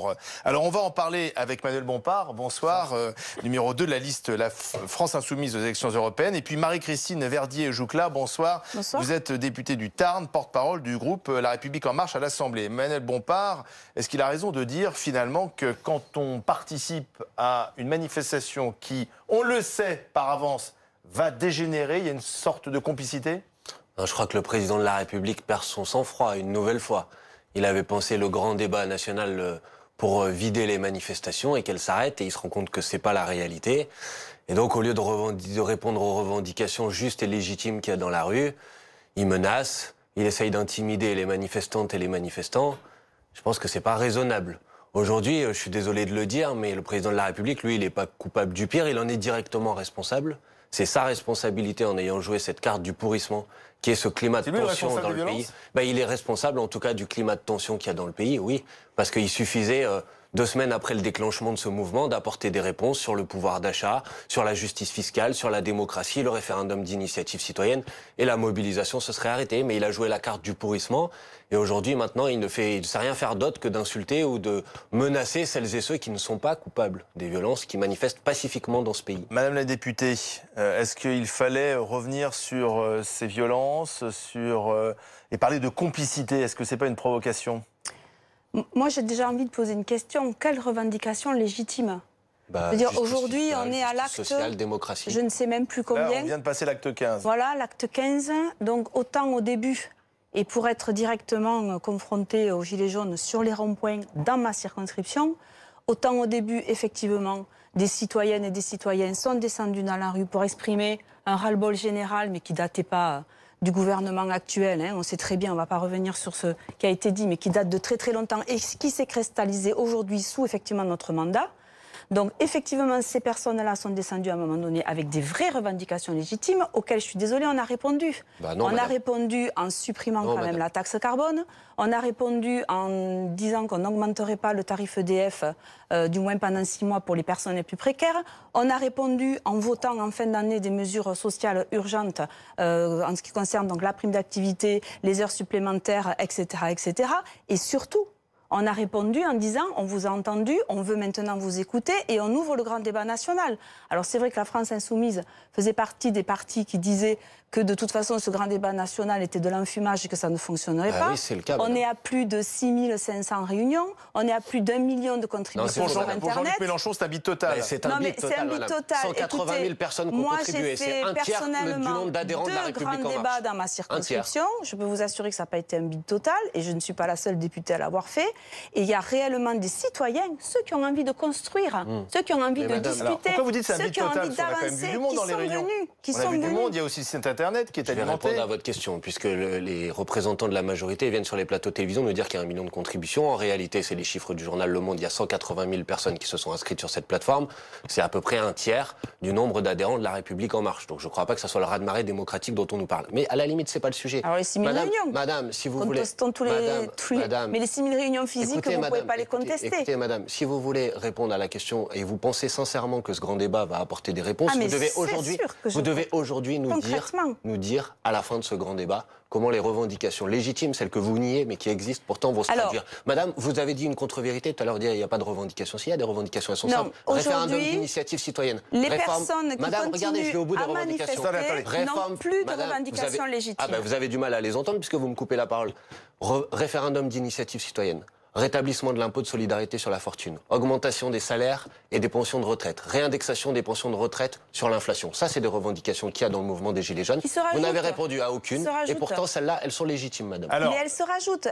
d'ordre. Alors on va en parler avec Manuel Bompard, bonsoir, numéro 2 de la liste La France Insoumise aux élections européennes. Et puis Marie-Christine Verdier-Joucla, bonsoir. Bonsoir. Vous êtes députée du Tarn, porte-parole du groupe La République En Marche à l'Assemblée. Manuel Bompard, est-ce qu'il a raison de dire finalement que quand on participe à une manifestation qui, on le sait par avance, va dégénérer, il y a une sorte de complicité ? Non, je crois que le président de la République perd son sang-froid une nouvelle fois. Il avait pensé le grand débat national pour vider les manifestations et qu'elles s'arrêtent, et il se rend compte que c'est pas la réalité. Et donc, au lieu de répondre aux revendications justes et légitimes qu'il y a dans la rue, il menace, il essaye d'intimider les manifestantes et les manifestants. Je pense que c'est pas raisonnable. Aujourd'hui, je suis désolé de le dire, mais le président de la République, lui, il n'est pas coupable du pire, il en est directement responsable. C'est sa responsabilité en ayant joué cette carte du pourrissement, qui est ce climat de tension dans le pays. Il est responsable en tout cas du climat de tension qu'il y a dans le pays, oui. Parce qu'il suffisait, 2 semaines après le déclenchement de ce mouvement, d'apporter des réponses sur le pouvoir d'achat, sur la justice fiscale, sur la démocratie, le référendum d'initiative citoyenne, et la mobilisation se serait arrêtée. Mais il a joué la carte du pourrissement, et aujourd'hui, maintenant, il ne sait rien faire d'autre que d'insulter ou de menacer celles et ceux qui ne sont pas coupables des violences qui manifestent pacifiquement dans ce pays. Madame la députée, est-ce qu'il fallait revenir sur ces violences, et parler de complicité? Est-ce que c'est pas une provocation? Moi, j'ai déjà envie de poser une question. Quelle revendication légitime? Aujourd'hui, on est à l'acte social, démocratie. Je ne sais même plus combien. Là, on vient de passer l'acte 15. Voilà, l'acte 15. Donc, autant au début, et pour être directement confronté aux Gilets jaunes sur les ronds-points dans ma circonscription, autant au début, effectivement, des citoyennes et des citoyens sont descendus dans la rue pour exprimer un ras-le-bol général, mais qui datait pas du gouvernement actuel. On sait très bien, on ne va pas revenir sur ce qui a été dit, mais qui date de très très longtemps et qui s'est cristallisé aujourd'hui sous effectivement notre mandat. Donc effectivement, ces personnes-là sont descendues à un moment donné avec des vraies revendications légitimes auxquelles, je suis désolée, on a répondu. Non, on a répondu en supprimant quand même la taxe carbone. On a répondu en disant qu'on n'augmenterait pas le tarif EDF, du moins pendant 6 mois pour les personnes les plus précaires. On a répondu en votant en fin d'année des mesures sociales urgentes en ce qui concerne donc la prime d'activité, les heures supplémentaires, etc., etc. Et surtout, on a répondu en disant « on vous a entendu, on veut maintenant vous écouter et on ouvre le grand débat national ». Alors c'est vrai que la France Insoumise faisait partie des partis qui disaient que de toute façon ce grand débat national était de l'enfumage et que ça ne fonctionnerait pas. Oui, c'est le cas, on est à plus de 6500 réunions, on est à plus d'1 million de contributions sur Internet. Pour Jean-Luc Mélenchon, c'est un bid total. C'est un bid total. 180 000 personnes qui ont contribué, c'est un tiers du nombre d'adhérents de la République En Marche. Moi, j'ai fait personnellement 2 grands débats dans ma circonscription. Je peux vous assurer que ça n'a pas été un bid total et je ne suis pas la seule députée à l'avoir fait. Et il y a réellement des citoyens, ceux qui ont envie de construire, ceux qui ont envie de discuter, alors, pourquoi vous dites c'est un ceux bid qui ont total? envie On a quand même vu du monde dans les réunions. Qui on a vu du monde, il y a aussi le site internet qui est alimenté. Je vais répondre à votre question, puisque les représentants de la majorité viennent sur les plateaux de télévision nous dire qu'il y a 1 million de contributions. En réalité, c'est les chiffres du journal Le Monde, il y a 180 000 personnes qui se sont inscrites sur cette plateforme. C'est à peu près un tiers du nombre d'adhérents de la République En Marche. Donc je ne crois pas que ce soit le raz-de-marée démocratique dont on nous parle. Mais à la limite, c'est pas le sujet. Alors les 6 000 réunions. Madame, si vous voulez... Mais les 6 000 réunions physiques, écoutez, vous ne pouvez pas les contester. Écoutez, madame, si vous voulez répondre à la question et vous pensez sincèrement que ce grand débat va apporter des réponses, vous devez aujourd'hui nous dire à la fin de ce grand débat comment les revendications légitimes, celles que vous niez mais qui existent pourtant, vont se traduire. Madame, vous avez dit une contre-vérité tout à l'heure, il n'y a pas de revendications. S'il y a des revendications, elles sont simples. Référendum d'initiative citoyenne. Les personnes qui Madame, regardez, je vais au bout des revendications n'ont plus de revendications légitimes. Vous avez du mal à les entendre puisque vous me coupez la parole. Référendum d'initiative citoyenne. Rétablissement de l'impôt de solidarité sur la fortune, augmentation des salaires et des pensions de retraite, réindexation des pensions de retraite sur l'inflation. Ça, c'est des revendications qu'il y a dans le mouvement des Gilets jaunes. Vous n'avez répondu à aucune. Et pourtant, celles-là, elles sont légitimes, madame. Mais elles se rajoutent.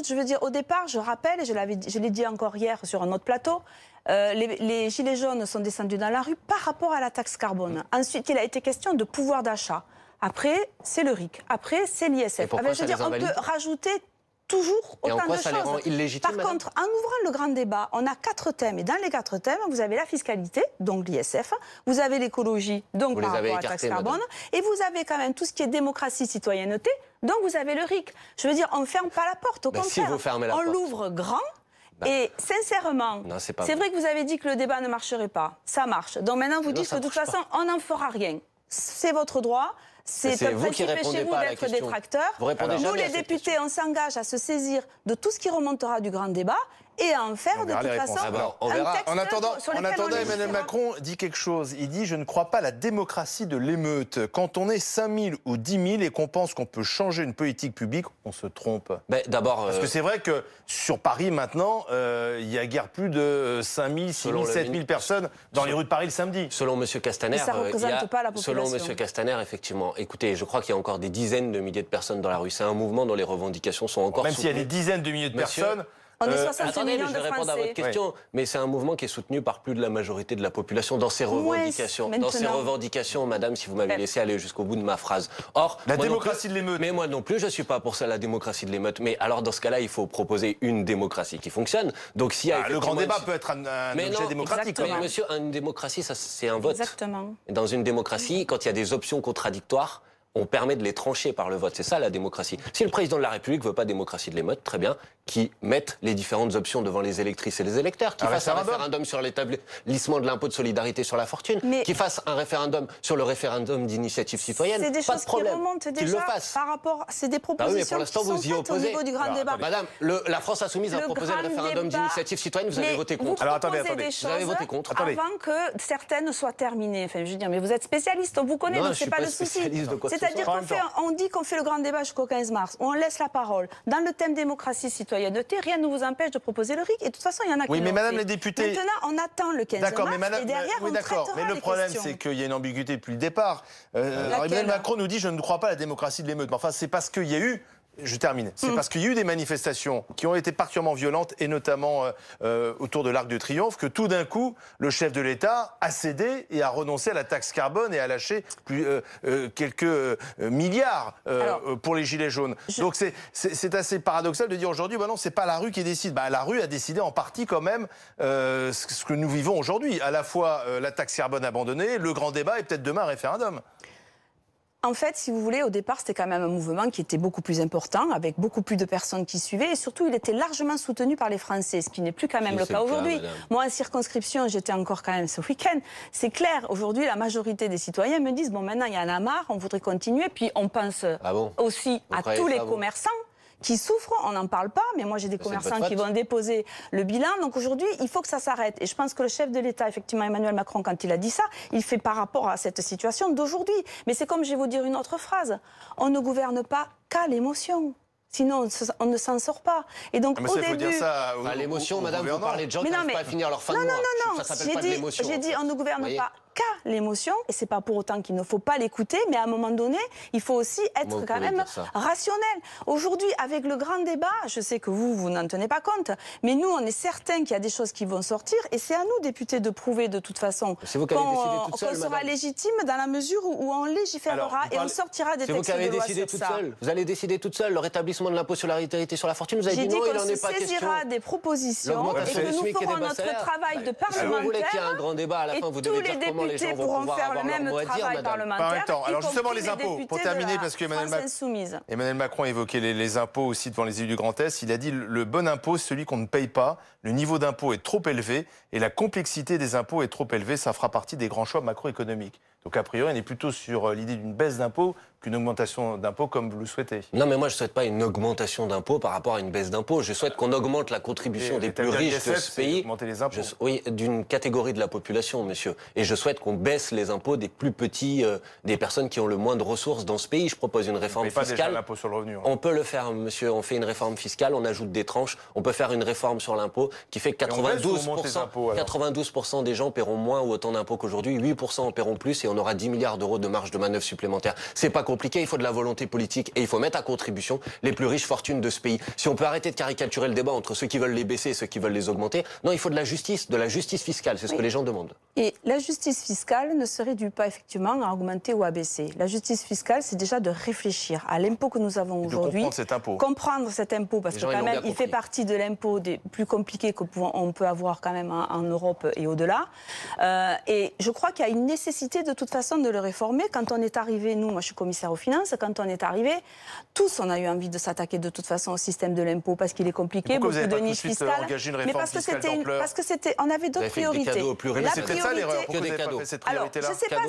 Je veux dire, au départ, je rappelle, et je l'ai dit encore hier sur un autre plateau, les Gilets jaunes sont descendus dans la rue par rapport à la taxe carbone. Ensuite, il a été question de pouvoir d'achat. Après, c'est le RIC. Après, c'est l'ISF. On peut rajouter toujours autant de choses. Ça les rend illégitimes, Par contre, en ouvrant le grand débat, on a 4 thèmes. Et dans les 4 thèmes, vous avez la fiscalité, donc l'ISF, vous avez l'écologie, donc par rapport à la taxe carbone, et vous avez quand même tout ce qui est démocratie, citoyenneté, donc vous avez le RIC. Je veux dire, on ne ferme pas la porte, au contraire. On l'ouvre grand. Et sincèrement, c'est vrai que vous avez dit que le débat ne marcherait pas. Ça marche. Donc maintenant, vous dites que de toute façon, on n'en fera rien. C'est votre droit. C'est un principe chez vous d'être détracteur. Nous, les députés, on s'engage à se saisir de tout ce qui remontera du grand débat et à en faire de verra toute les façon réponses. On un verra. texte En attendant, sur lequel on Emmanuel légiférera. Macron dit quelque chose. Il dit « Je ne crois pas à la démocratie de l'émeute. Quand on est 5 000 ou 10 000 et qu'on pense qu'on peut changer une politique publique, on se trompe. » Ben, d'abord, Parce que c'est vrai que sur Paris, maintenant, il y a guère plus de 5 000, 6 000, 7 000 personnes dans les rues de Paris le samedi. selon M. Castaner, Mais ça représente pas la selon population. M. Castaner, effectivement, écoutez, je crois qu'il y a encore des dizaines de milliers de personnes dans la rue. C'est un mouvement dont les revendications sont encore Même s'il y a soutenues. des dizaines de milliers de Monsieur, personnes. On est 68 Attendez, mais millions je de vais répondre à Français. votre question. Mais c'est un mouvement qui est soutenu par plus de la majorité de la population dans ses revendications. Dans ses maintenant. revendications, madame, si vous m'avez laissé aller jusqu'au bout de ma phrase. Or, La moi non démocratie plus- de l'émeute. Mais moi non plus, je suis pas pour ça, la démocratie de l'émeute. Mais alors, dans ce cas-là, il faut proposer une démocratie qui fonctionne. Donc, s'il y a Le grand effectivement débat une- peut être un Mais objet non, démocratique. exactement. quand même. Monsieur, une démocratie, ça, c'est un vote. Exactement. Et dans une démocratie, quand il y a des options contradictoires, on permet de les trancher par le vote. C'est ça la démocratie. Si le président de la République veut pas démocratie de l'émeute, très bien, qu'il mette les différentes options devant les électrices et les électeurs, qu'il fasse un référendum sur l'établissement de l'impôt de solidarité sur la fortune, qu'il fasse un référendum sur le référendum d'initiative citoyenne. C'est des pas choses de problème. qui remontent Qu'il déjà le fasse. par rapport... C'est des Bah oui, propositions mais pour l'instant, qui sont vous y faites au opposez. niveau du grand débat. Madame, la France Insoumise a Le proposé le grand référendum débat- d'initiative citoyenne, vous avez Mais voté contre. Vous Alors, proposez attendez. des Vous choses avez voté contre. avant que certaines soient terminées. Enfin, je veux dire, mais vous êtes spécialiste, on vous connaît, Non, donc je c'est suis pas pas le souci. spécialiste de quoi que ce C'est-à-dire soit. qu'on dit qu'on fait le grand débat jusqu'au 15 mars, on laisse la parole. Dans le thème démocratie, citoyenneté, rien ne vous empêche de proposer le RIC. Et de toute façon, il y en a qui Oui, mais l'ont madame fait. les députés... Maintenant, on attend le 15 D'accord, mars mais madame, et derrière, oui, on d'accord. traitera Mais le les problème, questions. c'est qu'il y a une ambiguïté depuis le départ. Alors, Emmanuel Macron nous dit « Je ne crois pas à la démocratie de l'émeute ». Mais enfin, c'est parce qu'il y a eu... Je termine. C'est parce qu'il y a eu des manifestations qui ont été particulièrement violentes, et notamment autour de l'Arc de Triomphe, que tout d'un coup, le chef de l'État a cédé et a renoncé à la taxe carbone et a lâché quelques milliards pour les Gilets jaunes. Donc c'est assez paradoxal de dire aujourd'hui, bah non, c'est pas la rue qui décide. Bah, la rue a décidé en partie quand même ce que nous vivons aujourd'hui. À la fois la taxe carbone abandonnée, le grand débat et peut-être demain un référendum. En fait, si vous voulez, au départ, c'était quand même un mouvement qui était beaucoup plus important, avec beaucoup plus de personnes qui suivaient, et surtout, il était largement soutenu par les Français, ce qui n'est plus quand même le cas aujourd'hui. Moi, en circonscription, j'étais encore quand même ce week-end. C'est clair, aujourd'hui, la majorité des citoyens me disent, bon, maintenant, il y en a marre, on voudrait continuer, puis on pense aussi à tous les commerçants qui souffrent, on n'en parle pas, mais moi j'ai des commerçants qui vont déposer le bilan. Donc aujourd'hui, il faut que ça s'arrête. Et je pense que le chef de l'État, effectivement Emmanuel Macron, quand il a dit ça, il fait par rapport à cette situation d'aujourd'hui. Mais c'est comme je vais vous dire une autre phrase, on ne gouverne pas qu'à l'émotion. Sinon, on ne s'en sort pas. Et donc, au début... Dire ça l'émotion, madame, vous parlez de gens qui n'arrivent pas à finir leur fin de mois. Non, ça s'appelle pas de l'émotion. J'ai dit, on ne gouverne pas qu'à l'émotion, et c'est pas pour autant qu'il ne faut pas l'écouter, mais à un moment donné, il faut aussi être quand même rationnel. Aujourd'hui, avec le grand débat, je sais que vous n'en tenez pas compte, mais nous, on est certains qu'il y a des choses qui vont sortir, et c'est à nous, députés, de prouver de toute façon qu'on sera légitime dans la mesure où on légiférera et on sortira des textes de loi sur ça. Vous allez décider toute seule le rétablissement de l'impôt sur la solidarité sur la fortune. Vous avez dit non, il n'en est pas question. J'ai dit qu'on se saisira des propositions et que nous ferons notre travail de parlementaire. Si vous voulez qu'il y ait un grand débat à la fin, vous devez dire comment les gens vont pouvoir avoir leur mot à dire, madame. Parlementaire, alors justement les impôts, pour terminer, parce qu'Emmanuel Macron a évoqué les impôts aussi devant les élus du Grand Est, il a dit le bon impôt, c'est celui qu'on ne paye pas, le niveau d'impôt est trop élevé et la complexité des impôts est trop élevée, ça fera partie des grands choix macroéconomiques. Donc a priori, on est plutôt sur l'idée d'une baisse d'impôts qu'une augmentation d'impôts comme vous le souhaitez. Non, mais moi je ne souhaite pas une augmentation d'impôts par rapport à une baisse d'impôts. Je souhaite qu'on augmente la contribution des plus riches de ce pays. Augmenter les impôts. Oui, d'une catégorie de la population, monsieur. Et je souhaite qu'on baisse les impôts des plus petits, des personnes qui ont le moins de ressources dans ce pays. Je propose une réforme fiscale. Pas déjà l'impôt sur le revenu. On peut le faire, monsieur. On fait une réforme fiscale, on ajoute des tranches. On peut faire une réforme sur l'impôt qui fait que 92% des gens paieront moins ou autant d'impôts qu'aujourd'hui. 8% en paieront plus et on aura 10 milliards d'euros de marge de manœuvre supplémentaire. C'est pas compliqué, il faut de la volonté politique et il faut mettre à contribution les plus riches fortunes de ce pays. Si on peut arrêter de caricaturer le débat entre ceux qui veulent les baisser et ceux qui veulent les augmenter, non, il faut de la justice fiscale, c'est ce que les gens demandent. Et la justice fiscale ne se réduit pas effectivement à augmenter ou à baisser. La justice fiscale, c'est déjà de réfléchir à l'impôt que nous avons aujourd'hui. Comprendre cet impôt, parce que quand même, il fait partie de l'impôt des plus compliqués qu'on peut avoir quand même en Europe et au-delà. Et je crois qu'il y a une nécessité de toute façon de le réformer. Quand on est arrivé, nous, moi je suis commissaire aux finances, quand on est arrivé, tous on a eu envie de s'attaquer de toute façon au système de l'impôt parce qu'il est compliqué, beaucoup de niches fiscales. Mais parce que c'était, on avait d'autres priorités. C'est peut-être ça l'erreur. Pourquoi vous n'avez pas fait cette priorité-là ? Je ne sais pas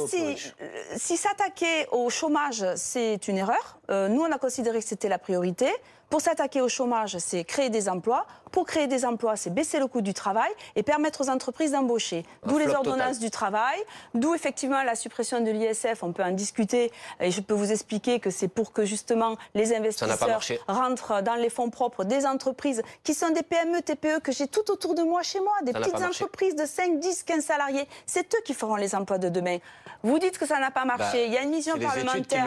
si s'attaquer au chômage, c'est une erreur. Nous, on a considéré que c'était la priorité. Pour s'attaquer au chômage, c'est créer des emplois. pour créer des emplois, c'est baisser le coût du travail et permettre aux entreprises d'embaucher. D'où les ordonnances du travail, d'où effectivement la suppression de l'ISF, on peut en discuter et je peux vous expliquer que c'est pour que justement les investisseurs rentrent dans les fonds propres des entreprises qui sont des PME, TPE que j'ai tout autour de moi chez moi, des petites entreprises de 5, 10, 15 salariés. C'est eux qui feront les emplois de demain. Vous dites que ça n'a pas marché. Il y a une mission parlementaire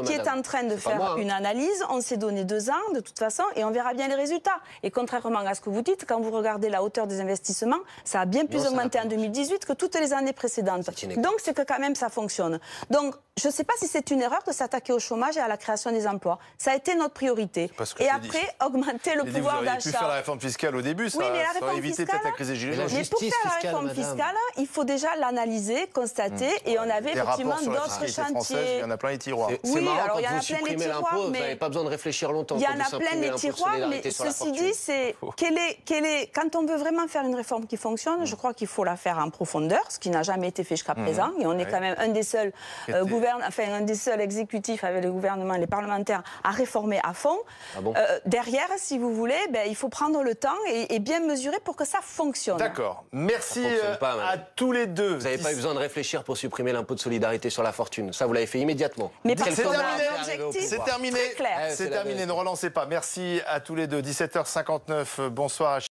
qui est en train de faire une analyse. On s'est donné 2 ans de toute façon et on verra bien les résultats. Et contrairement à ce que vous dites, quand vous regardez la hauteur des investissements, ça a bien plus augmenté en 2018 que toutes les années précédentes. Donc c'est que quand même ça fonctionne. Donc je ne sais pas si c'est une erreur de s'attaquer au chômage et à la création des emplois. Ça a été notre priorité. Et après, augmenter le pouvoir d'achat. Vous auriez pu faire la réforme fiscale au début, ça aurait évité peut-être la crise des Gilets jaunes. Mais pour faire la réforme fiscale, il faut déjà l'analyser, constater, et on avait effectivement d'autres chantiers. Il y en a plein les tiroirs. C'est marrant, alors il y en a plein les tiroirs, vous n'avez pas besoin de réfléchir longtemps. Il y en a plein les tiroirs, mais ceci dit, c'est quand on veut vraiment faire une réforme qui fonctionne, je crois qu'il faut la faire en profondeur, ce qui n'a jamais été fait jusqu'à présent, et on est quand même un des seuls exécutifs avec le gouvernement et les parlementaires à réformer à fond. Derrière, si vous voulez, il faut prendre le temps et bien mesurer pour que ça fonctionne. D'accord. Merci à tous les deux. Vous n'avez pas eu besoin de réfléchir pour supprimer l'impôt de solidarité sur la fortune. Ça, vous l'avez fait immédiatement. Mais c'est terminé. Très clair. C'est terminé. Ne relancez pas. Merci à tous les deux. 17h59. Bonsoir à